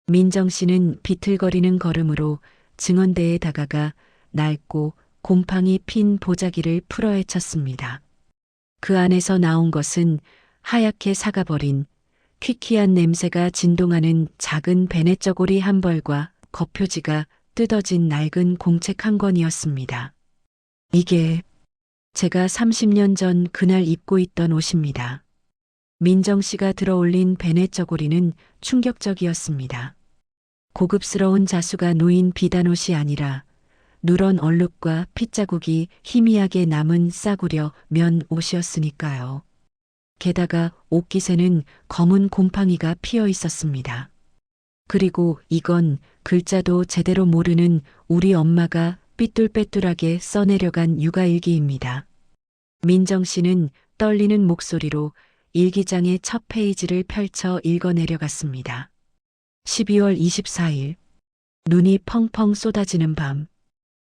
민정 씨는 비틀거리는 걸음으로 증언대에 다가가 낡고 곰팡이 핀 보자기를 풀어헤쳤습니다. 그 안에서 나온 것은 하얗게 사가버린 퀴퀴한 냄새가 진동하는 작은 베네저고리 한 벌과 겉표지가 뜯어진 낡은 공책 한 권이었습니다. 이게 제가 30년 전 그날 입고 있던 옷입니다. 민정 씨가 들어올린 베네저고리는 충격적이었습니다. 고급스러운 자수가 놓인 비단옷이 아니라 누런 얼룩과 핏자국이 희미하게 남은 싸구려 면 옷이었으니까요. 게다가 옷깃에는 검은 곰팡이가 피어 있었습니다. 그리고 이건 글자도 제대로 모르는 우리 엄마가 삐뚤빼뚤하게 써내려간 육아일기입니다. 민정 씨는 떨리는 목소리로 일기장의 첫 페이지를 펼쳐 읽어내려갔습니다. 12월 24일, 눈이 펑펑 쏟아지는 밤,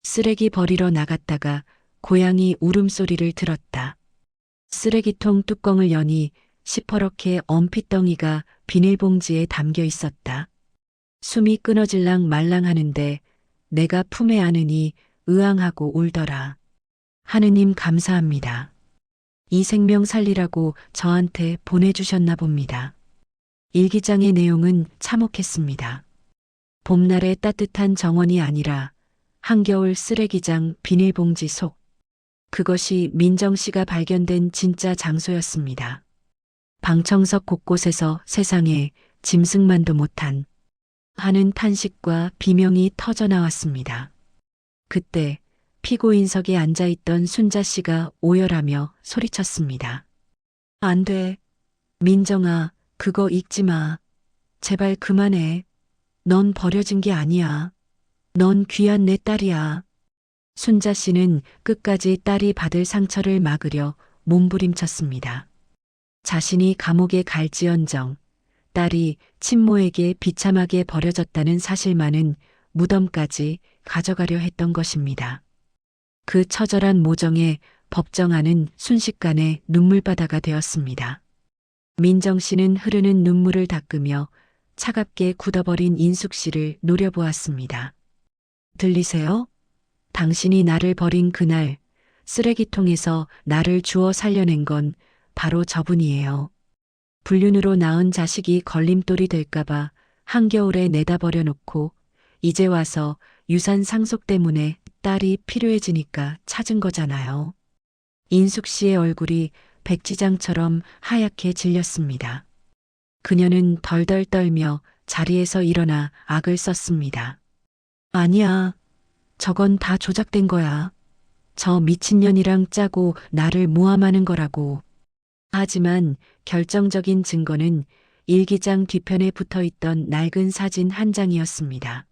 쓰레기 버리러 나갔다가 고양이 울음소리를 들었다. 쓰레기통 뚜껑을 여니 시퍼렇게 언핏덩이가 비닐봉지에 담겨 있었다. 숨이 끊어질랑 말랑하는데 내가 품에 안으니 으앙하고 울더라. 하느님 감사합니다. 이 생명 살리라고 저한테 보내주셨나 봅니다. 일기장의 내용은 참혹했습니다. 봄날의 따뜻한 정원이 아니라 한겨울 쓰레기장 비닐봉지 속. 그것이 민정 씨가 발견된 진짜 장소였습니다. 방청석 곳곳에서 세상에 짐승만도 못한 하는 탄식과 비명이 터져 나왔습니다. 그때 피고인석에 앉아있던 순자 씨가 오열하며 소리쳤습니다. 안 돼. 민정아, 그거 읽지 마. 제발 그만해. 넌 버려진 게 아니야. 넌 귀한 내 딸이야. 순자 씨는 끝까지 딸이 받을 상처를 막으려 몸부림쳤습니다. 자신이 감옥에 갈지언정 딸이 친모에게 비참하게 버려졌다는 사실만은 무덤까지 가져가려 했던 것입니다. 그 처절한 모정에 법정 안은 순식간에 눈물바다가 되었습니다. 민정 씨는 흐르는 눈물을 닦으며 차갑게 굳어버린 인숙 씨를 노려보았습니다. 들리세요? 당신이 나를 버린 그날 쓰레기통에서 나를 주워 살려낸 건 바로 저분이에요. 불륜으로 낳은 자식이 걸림돌이 될까봐 한겨울에 내다 버려놓고 이제 와서 유산 상속 때문에 딸이 필요해지니까 찾은 거잖아요. 인숙 씨의 얼굴이 백지장처럼 하얗게 질렸습니다. 그녀는 덜덜 떨며 자리에서 일어나 악을 썼습니다. 아니야. 저건 다 조작된 거야. 저 미친년이랑 짜고 나를 모함하는 거라고. 하지만 결정적인 증거는 일기장 뒤편에 붙어 있던 낡은 사진 한 장이었습니다.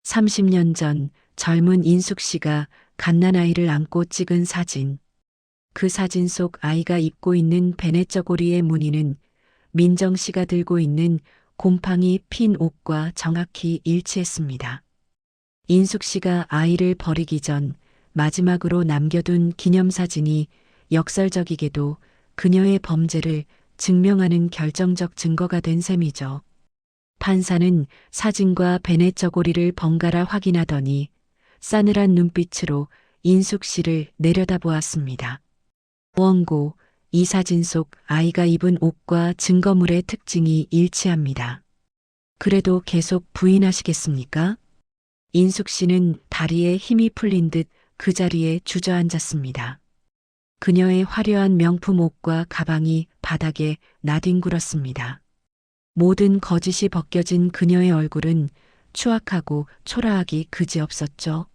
30년 전 젊은 인숙 씨가 갓난아이를 안고 찍은 사진. 그 사진 속 아이가 입고 있는 베네 저고리의 무늬는 민정 씨가 들고 있는 곰팡이 핀 옷과 정확히 일치했습니다. 인숙 씨가 아이를 버리기 전 마지막으로 남겨둔 기념사진이 역설적이게도 그녀의 범죄를 증명하는 결정적 증거가 된 셈이죠. 판사는 사진과 베네 저고리를 번갈아 확인하더니 싸늘한 눈빛으로 인숙 씨를 내려다보았습니다. 원고, 이 사진 속 아이가 입은 옷과 증거물의 특징이 일치합니다. 그래도 계속 부인하시겠습니까? 인숙 씨는 다리에 힘이 풀린 듯 그 자리에 주저앉았습니다. 그녀의 화려한 명품 옷과 가방이 바닥에 나뒹굴었습니다. 모든 거짓이 벗겨진 그녀의 얼굴은 추악하고 초라하기 그지없었죠.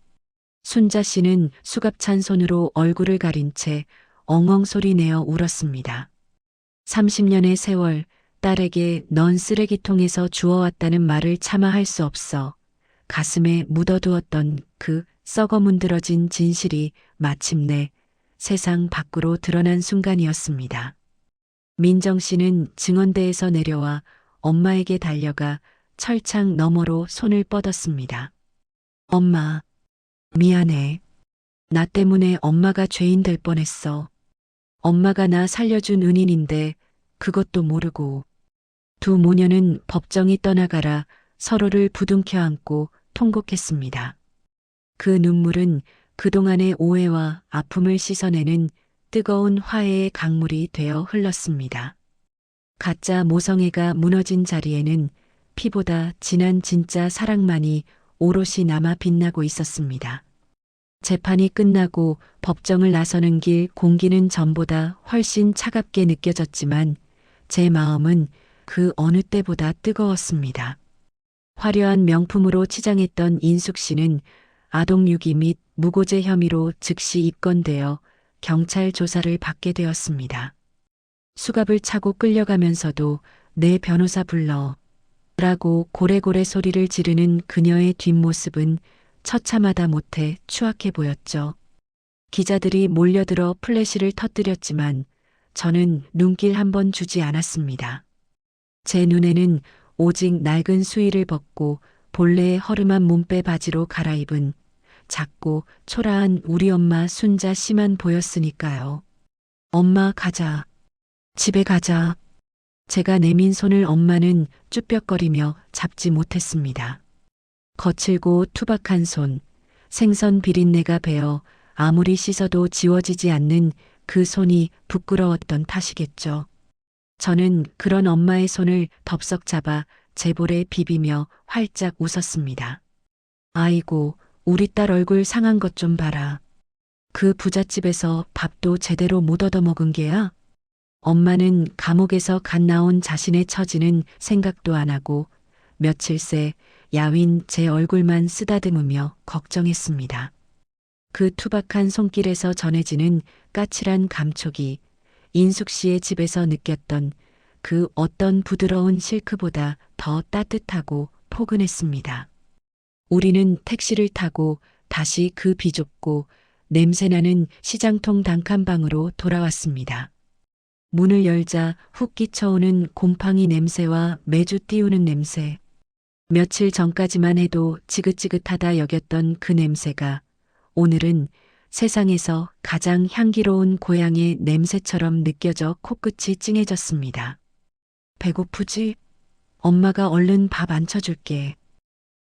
순자 씨는 수갑찬 손으로 얼굴을 가린 채 엉엉 소리 내어 울었습니다. 30년의 세월, 딸에게 넌 쓰레기통에서 주워왔다는 말을 차마 할 수 없어 가슴에 묻어두었던 그 썩어 문드러진 진실이 마침내 세상 밖으로 드러난 순간이었습니다. 민정 씨는 증언대에서 내려와 엄마에게 달려가 철창 너머로 손을 뻗었습니다. 엄마, 미안해. 나 때문에 엄마가 죄인 될 뻔했어. 엄마가 나 살려준 은인인데 그것도 모르고. 두 모녀는 법정이 떠나가라 서로를 부둥켜 안고 통곡했습니다. 그 눈물은 그동안의 오해와 아픔을 씻어내는 뜨거운 화해의 강물이 되어 흘렀습니다. 가짜 모성애가 무너진 자리에는 피보다 진한 진짜 사랑만이 오롯이 남아 빛나고 있었습니다. 재판이 끝나고 법정을 나서는 길 공기는 전보다 훨씬 차갑게 느껴졌지만 제 마음은 그 어느 때보다 뜨거웠습니다. 화려한 명품으로 치장했던 인숙 씨는 아동유기 및 무고죄 혐의로 즉시 입건되어 경찰 조사를 받게 되었습니다. 수갑을 차고 끌려가면서도 내 변호사 불러 라고 고래고래 소리를 지르는 그녀의 뒷모습은 처참하다 못해 추악해 보였죠. 기자들이 몰려들어 플래시를 터뜨렸지만 저는 눈길 한 번 주지 않았습니다. 제 눈에는 오직 낡은 수의를 벗고 본래의 허름한 몸빼 바지로 갈아입은 작고 초라한 우리 엄마 순자 씨만 보였으니까요. 엄마 가자. 집에 가자. 제가 내민 손을 엄마는 쭈뼛거리며 잡지 못했습니다. 거칠고 투박한 손, 생선 비린내가 배어 아무리 씻어도 지워지지 않는 그 손이 부끄러웠던 탓이겠죠. 저는 그런 엄마의 손을 덥석 잡아 제 볼에 비비며 활짝 웃었습니다. 아이고, 우리 딸 얼굴 상한 것 좀 봐라. 그 부잣집에서 밥도 제대로 못 얻어먹은 게야? 엄마는 감옥에서 갓 나온 자신의 처지는 생각도 안 하고 며칠 새 야윈 제 얼굴만 쓰다듬으며 걱정했습니다. 그 투박한 손길에서 전해지는 까칠한 감촉이 인숙 씨의 집에서 느꼈던 그 어떤 부드러운 실크보다 더 따뜻하고 포근했습니다. 우리는 택시를 타고 다시 그 비좁고 냄새나는 시장통 단칸방으로 돌아왔습니다. 문을 열자 훅 끼쳐오는 곰팡이 냄새와 매주 띄우는 냄새. 며칠 전까지만 해도 지긋지긋하다 여겼던 그 냄새가 오늘은 세상에서 가장 향기로운 고향의 냄새처럼 느껴져 코끝이 찡해졌습니다. 배고프지? 엄마가 얼른 밥 안 쳐줄게.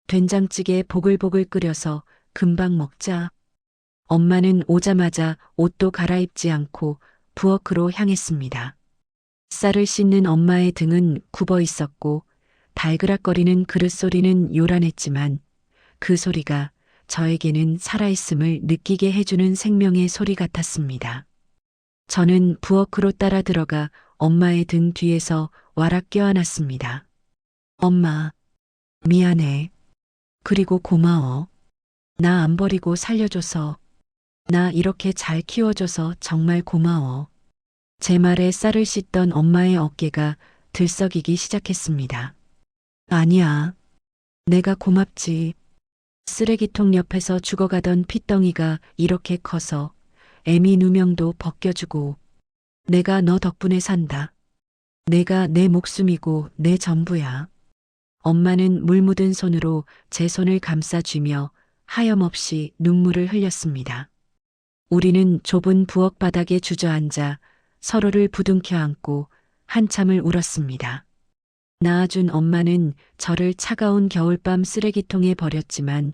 된장찌개 보글보글 끓여서 금방 먹자. 엄마는 오자마자 옷도 갈아입지 않고 부엌으로 향했습니다. 쌀을 씻는 엄마의 등은 굽어 있었고 달그락거리는 그릇 소리는 요란했지만 그 소리가 저에게는 살아있음을 느끼게 해주는 생명의 소리 같았습니다. 저는 부엌으로 따라 들어가 엄마의 등 뒤에서 와락 껴안았습니다. 엄마, 미안해. 그리고 고마워. 나 안 버리고 살려줘서. 나 이렇게 잘 키워줘서 정말 고마워. 제 말에 쌀을 씻던 엄마의 어깨가 들썩이기 시작했습니다. 아니야. 내가 고맙지. 쓰레기통 옆에서 죽어가던 핏덩이가 이렇게 커서 애미 누명도 벗겨주고 내가 너 덕분에 산다. 내가 내 목숨이고 내 전부야. 엄마는 물 묻은 손으로 제 손을 감싸쥐며 하염없이 눈물을 흘렸습니다. 우리는 좁은 부엌 바닥에 주저앉아 서로를 부둥켜 안고 한참을 울었습니다. 낳아준 엄마는 저를 차가운 겨울밤 쓰레기통에 버렸지만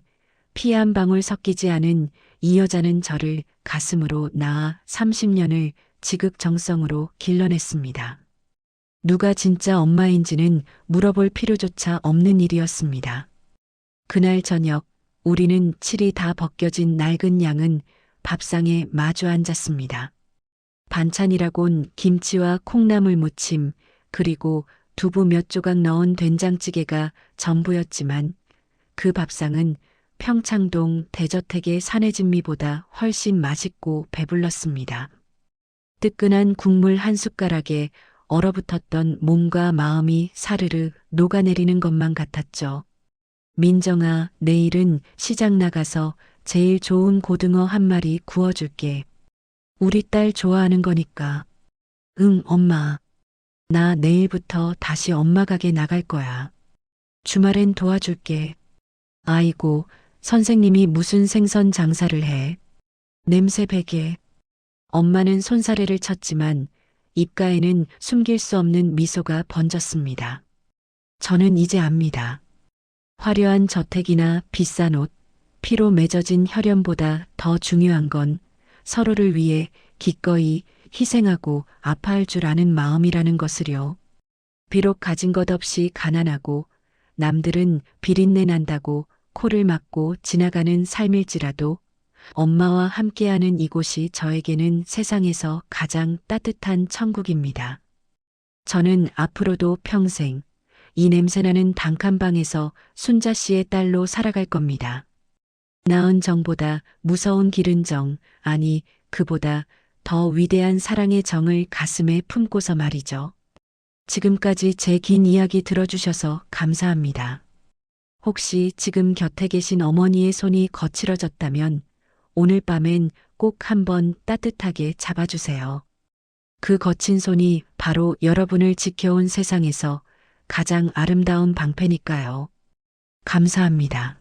피 한 방울 섞이지 않은 이 여자는 저를 가슴으로 낳아 30년을 지극정성으로 길러냈습니다. 누가 진짜 엄마인지는 물어볼 필요조차 없는 일이었습니다. 그날 저녁 우리는 칠이 다 벗겨진 낡은 양은 밥상에 마주 앉았습니다. 반찬이라곤 김치와 콩나물 무침 그리고 두부 몇 조각 넣은 된장찌개가 전부였지만 그 밥상은 평창동 대저택의 사내진미보다 훨씬 맛있고 배불렀습니다. 뜨끈한 국물 한 숟가락에 얼어붙었던 몸과 마음이 사르르 녹아내리는 것만 같았죠. 민정아, 내일은 시장 나가서 제일 좋은 고등어 한 마리 구워줄게. 우리 딸 좋아하는 거니까. 응, 엄마. 나 내일부터 다시 엄마 가게 나갈 거야. 주말엔 도와줄게. 아이고, 선생님이 무슨 생선 장사를 해. 냄새 배게. 엄마는 손사래를 쳤지만 입가에는 숨길 수 없는 미소가 번졌습니다. 저는 이제 압니다. 화려한 저택이나 비싼 옷, 피로 맺어진 혈연보다 더 중요한 건 서로를 위해 기꺼이 희생하고 아파할 줄 아는 마음이라는 것을요. 비록 가진 것 없이 가난하고 남들은 비린내 난다고 코를 막고 지나가는 삶일지라도 엄마와 함께하는 이곳이 저에게는 세상에서 가장 따뜻한 천국입니다. 저는 앞으로도 평생 이 냄새나는 단칸방에서 순자 씨의 딸로 살아갈 겁니다. 나은 정보다 무서운 길은 정, 아니 그보다 더 위대한 사랑의 정을 가슴에 품고서 말이죠. 지금까지 제 긴 이야기 들어주셔서 감사합니다. 혹시 지금 곁에 계신 어머니의 손이 거칠어졌다면 오늘 밤엔 꼭 한번 따뜻하게 잡아주세요. 그 거친 손이 바로 여러분을 지켜온 세상에서 가장 아름다운 방패니까요. 감사합니다.